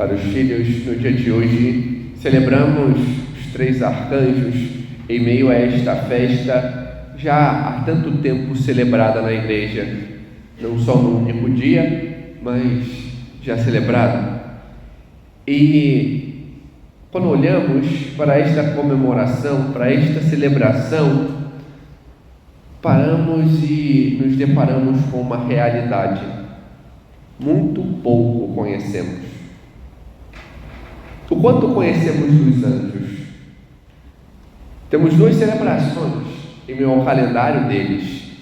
caros filhos, no dia de hoje celebramos os 3 arcanjos em meio a esta festa já há tanto tempo celebrada na igreja, não só num único dia, mas já celebrada. E quando olhamos para esta comemoração, para esta celebração, paramos e nos deparamos com uma realidade: muito pouco conhecemos. O quanto conhecemos dos anjos? Temos 2 celebrações em meu calendário deles.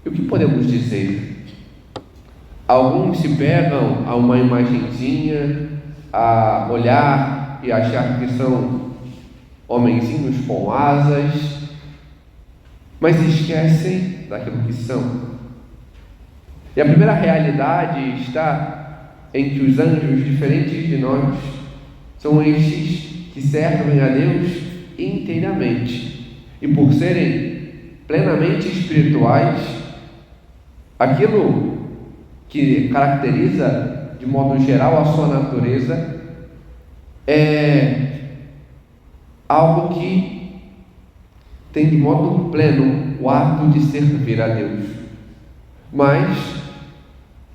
E o que podemos dizer? Alguns se pegam a uma imagenzinha, a olhar e achar que são homenzinhos com asas, mas esquecem daquilo que são. E a primeira realidade está em que os anjos, diferentes de nós, são estes que servem a Deus inteiramente. E por serem plenamente espirituais, aquilo que caracteriza de modo geral a sua natureza é algo que tem de modo pleno o ato de servir a Deus. Mas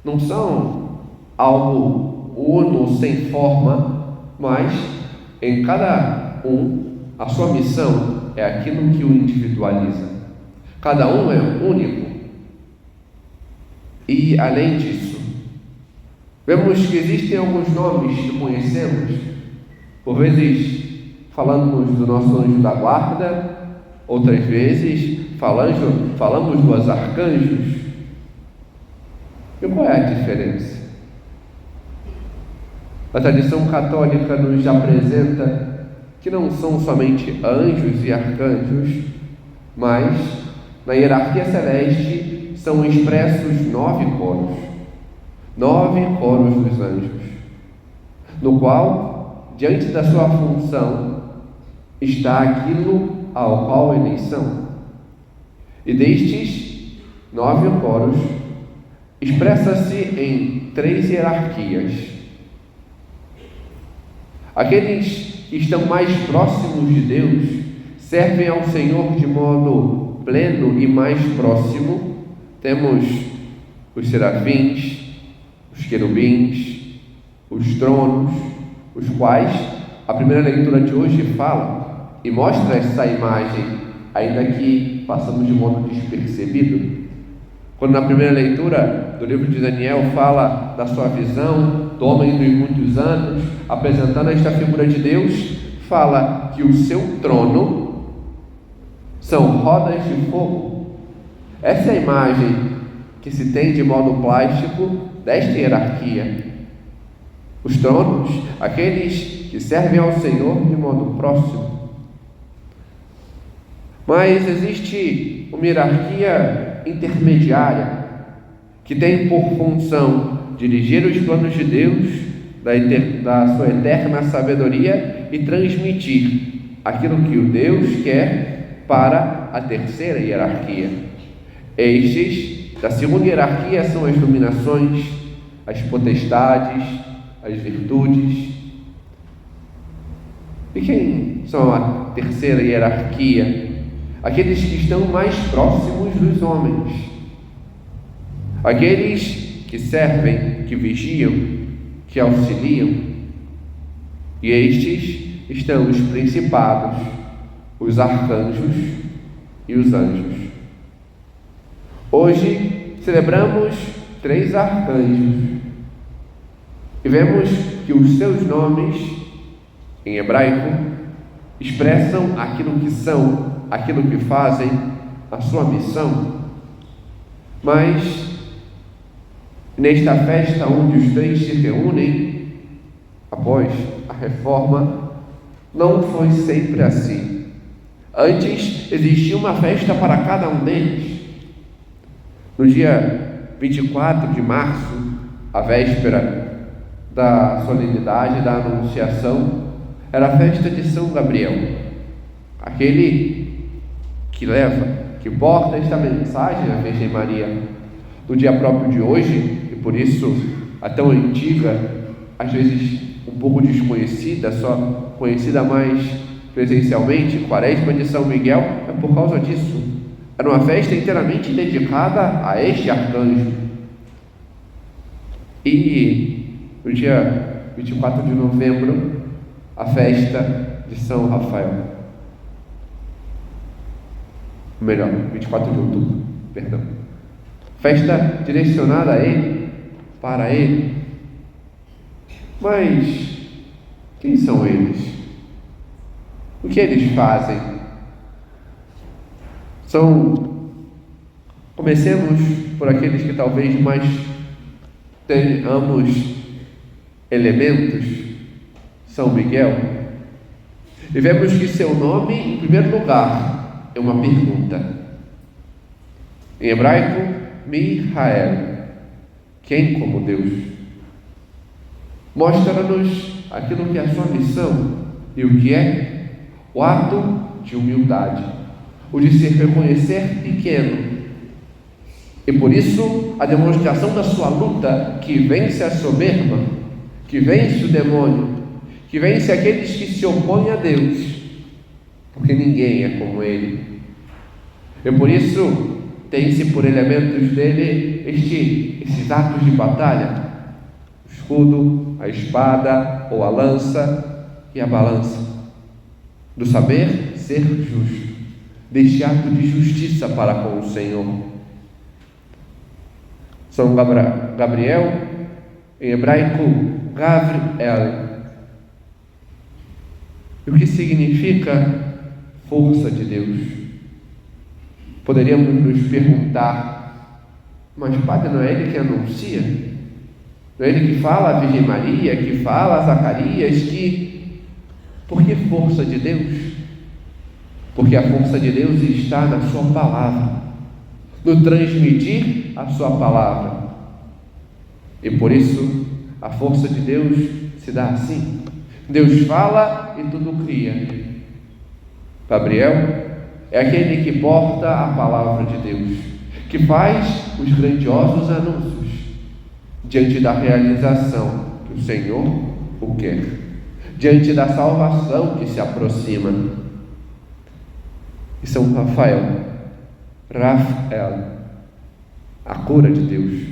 não são algo uno, sem forma, mas em cada um a sua missão é aquilo que o individualiza. Cada um é único. E além disso, vemos que existem alguns nomes que conhecemos. Por vezes falamos do nosso anjo da guarda, outras vezes falamos dos arcanjos. E qual é a diferença? A tradição católica nos apresenta que não são somente anjos e arcanjos, mas na hierarquia celeste são expressos 9 coros. 9 coros dos anjos, no qual, diante da sua função, está aquilo ao qual eles são. E destes 9 coros, expressa-se em 3 hierarquias. Aqueles que estão mais próximos de Deus servem ao Senhor de modo pleno e mais próximo. Temos os serafins, os querubins, os tronos, os quais a primeira leitura de hoje fala e mostra essa imagem, ainda que passamos de modo despercebido. Quando na primeira leitura do livro de Daniel fala da sua visão do homem dos muitos anos, apresentando esta figura de Deus, fala que o seu trono são rodas de fogo. Essa é a imagem que se tem de modo plástico desta hierarquia. Os tronos, aqueles que servem ao Senhor de modo próximo. Mas existe uma hierarquia intermediária que tem por função dirigir os planos de Deus, da sua eterna sabedoria, e transmitir aquilo que o Deus quer para a terceira hierarquia. Estes da segunda hierarquia são as dominações, as potestades, as virtudes. E quem são a terceira hierarquia? Aqueles que estão mais próximos dos homens, aqueles que servem, que vigiam, que auxiliam. E estes estão os principados, os arcanjos e os anjos. Hoje celebramos 3 arcanjos e vemos que os seus nomes, em hebraico, expressam aquilo que são, aquilo que fazem, a sua missão. Mas nesta festa onde os 3 se reúnem, após a reforma, não foi sempre assim. Antes existia uma festa para cada um deles. No dia 24 de março, a véspera da solenidade da Anunciação, era a festa de São Gabriel, aquele que leva, que porta esta mensagem à Virgem Maria. No dia próprio de hoje, e por isso a tão antiga, às vezes um pouco desconhecida, só conhecida mais presencialmente, Quaresma de São Miguel, é por causa disso. Era uma festa inteiramente dedicada a este arcanjo. E no dia 24 de novembro, a festa de São Rafael. Melhor, 24 de outubro, perdão. Festa direcionada a ele, para ele. Mas quem são eles? O que eles fazem? Comecemos por aqueles que talvez mais tenhamos elementos. São Miguel. E vemos que seu nome, em primeiro lugar, é uma pergunta. Em hebraico, Mihael, quem como Deus? Mostra-nos aquilo que é a sua missão e o que é o ato de humildade, o de se reconhecer pequeno. E por isso, a demonstração da sua luta, que vence a soberba, que vence o demônio, que vence aqueles que se opõem a Deus, porque ninguém é como ele. E por isso, tem-se por elementos dele esses atos de batalha: o escudo, a espada ou a lança e a balança, do saber ser justo, deste ato de justiça para com o Senhor. São Gabriel, em hebraico, Gavriel. E o que significa força de Deus? Poderíamos nos perguntar, mas Padre, não é ele que anuncia? Não é ele que fala a Virgem Maria, que fala a Zacarias, por que força de Deus? Porque a força de Deus está na sua palavra, no transmitir a sua palavra. E por isso, a força de Deus se dá assim. Deus fala e tudo cria. Gabriel é aquele que porta a palavra de Deus, que faz os grandiosos anúncios diante da realização que o Senhor o quer, diante da salvação que se aproxima. E São Rafael, a cura de Deus,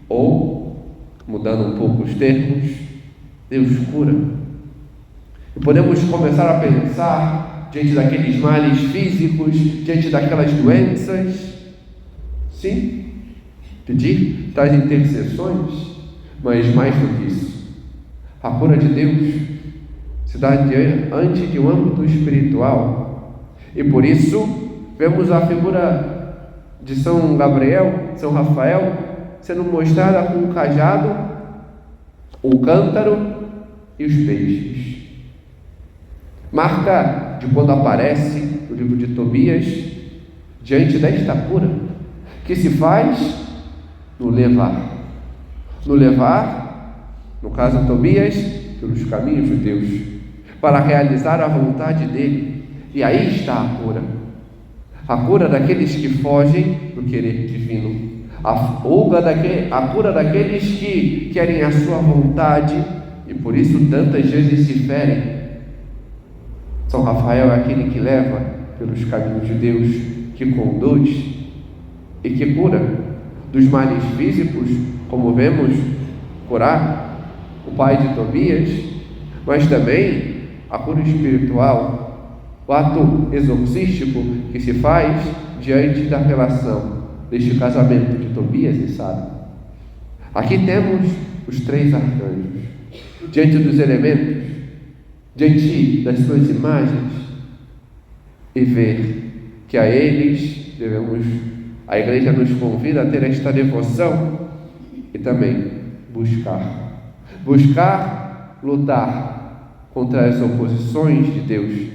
ou, mudando um pouco os termos, Deus cura. E podemos começar a pensar, diante daqueles males físicos, diante daquelas doenças, sim, pedir tais intercessões, mas mais do que isso, a cura de Deus se dá diante de um âmbito espiritual. E por isso, vemos a figura de São Gabriel, São Rafael, sendo mostrada com um cajado, um cântaro e os peixes. Marca de quando aparece no livro de Tobias, diante desta cura, que se faz no levar, no caso Tobias, pelos caminhos de Deus, para realizar a vontade dele. E aí está a cura daqueles que fogem do querer divino, a cura daqueles que querem a sua vontade e por isso tantas vezes se ferem. São Rafael é aquele que leva pelos caminhos de Deus, que conduz e que cura dos males físicos, como vemos curar o pai de Tobias, mas também a cura espiritual, o ato exorcístico que se faz diante da relação deste casamento de Tobias e Sara. Aqui temos os três arcanjos, diante dos elementos, diante das suas imagens, e ver que a eles a Igreja nos convida a ter esta devoção e também lutar contra as oposições de Deus,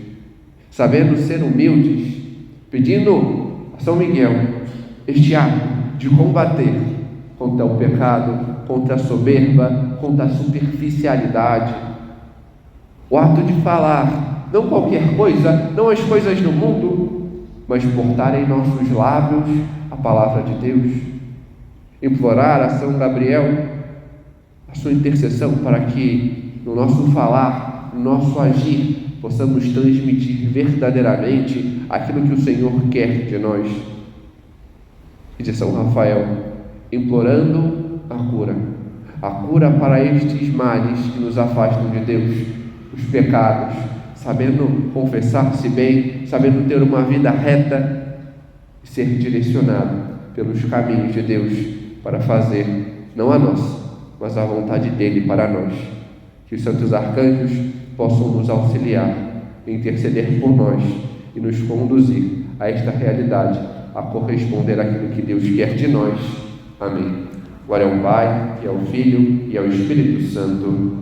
sabendo ser humildes, pedindo a São Miguel este ato de combater contra o pecado, contra a soberba, contra a superficialidade, o ato de falar, não qualquer coisa, não as coisas do mundo, mas portar em nossos lábios a palavra de Deus, implorar a São Gabriel a sua intercessão para que no nosso falar, no nosso agir, possamos transmitir verdadeiramente aquilo que o Senhor quer de nós. E de São Rafael, implorando a cura para estes males que nos afastam de Deus, os pecados, sabendo confessar-se bem, sabendo ter uma vida reta e ser direcionado pelos caminhos de Deus para fazer, não a nossa, mas a vontade dele para nós. Que os santos arcanjos possam nos auxiliar, interceder por nós e nos conduzir a esta realidade, a corresponder àquilo que Deus quer de nós. Amém. Glória ao Pai, e ao Filho, e ao Espírito Santo.